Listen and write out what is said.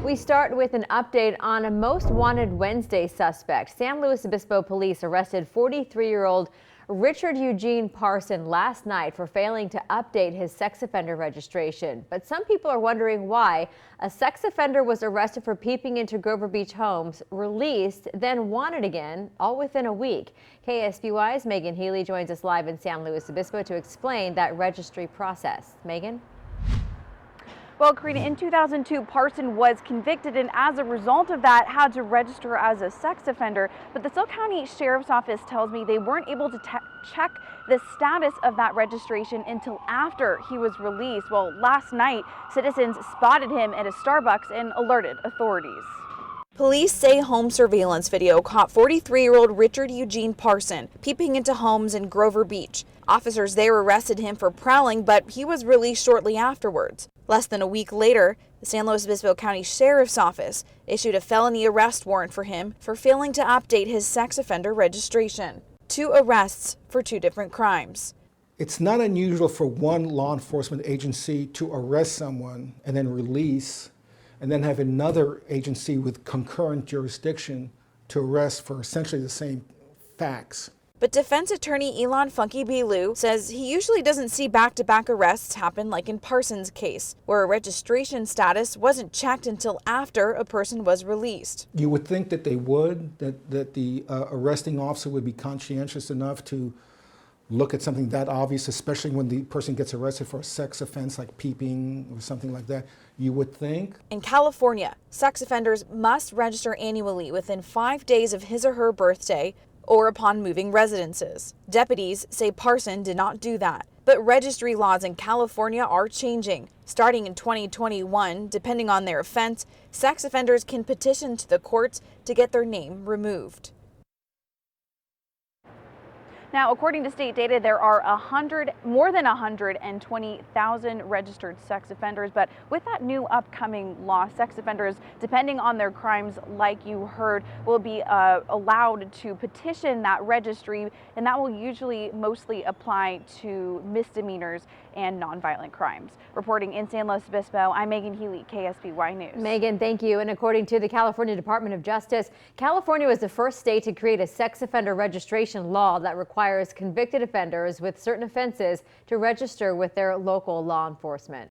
We start with an update on a most wanted Wednesday suspect. San Luis Obispo police arrested 43-year-old Richard Eugene Parson last night for failing to update his sex offender registration. But some people are wondering why a sex offender was arrested for peeping into Grover Beach homes, released, then wanted again, all within a week. KSBY's Megan Healy joins us live in San Luis Obispo to explain that registry process. Megan? Well, Karina, in 2002, Parson was convicted and as a result of that had to register as a sex offender. But the SLO County Sheriff's Office tells me they weren't able to check the status of that registration until after he was released. Well, last night, citizens spotted him at a Starbucks and alerted authorities. Police say home surveillance video caught 43-year-old Richard Eugene Parson peeping into homes in Grover Beach. Officers there arrested him for prowling, but he was released shortly afterwards. Less than a week later, the San Luis Obispo County Sheriff's Office issued a felony arrest warrant for him for failing to update his sex offender registration. 2 arrests for 2 different crimes. It's not unusual for one law enforcement agency to arrest someone and then release, and then have another agency with concurrent jurisdiction to arrest for essentially the same facts. But defense attorney Elon Funky Bilu says he usually doesn't see back-to-back arrests happen like in Parson's case, where a registration status wasn't checked until after a person was released. You would think that they would, that the arresting officer would be conscientious enough to look at something that obvious, especially when the person gets arrested for a sex offense like peeping or something like that. You would think. In California, sex offenders must register annually within 5 days of his or her birthday or upon moving residences. Deputies say Parson did not do that. But registry laws in California are changing. Starting in 2021, depending on their offense, sex offenders can petition to the courts to get their name removed. Now, according to state data, there are more than 120,000 registered sex offenders. But with that new upcoming law, sex offenders, depending on their crimes, like you heard, will be allowed to petition that registry, and that will usually mostly apply to misdemeanors and nonviolent crimes. Reporting in San Luis Obispo, I'm Megan Healy, KSBY News. Megan, thank you. And according to the California Department of Justice, California was the first state to create a sex offender registration law that requires convicted offenders with certain offenses to register with their local law enforcement.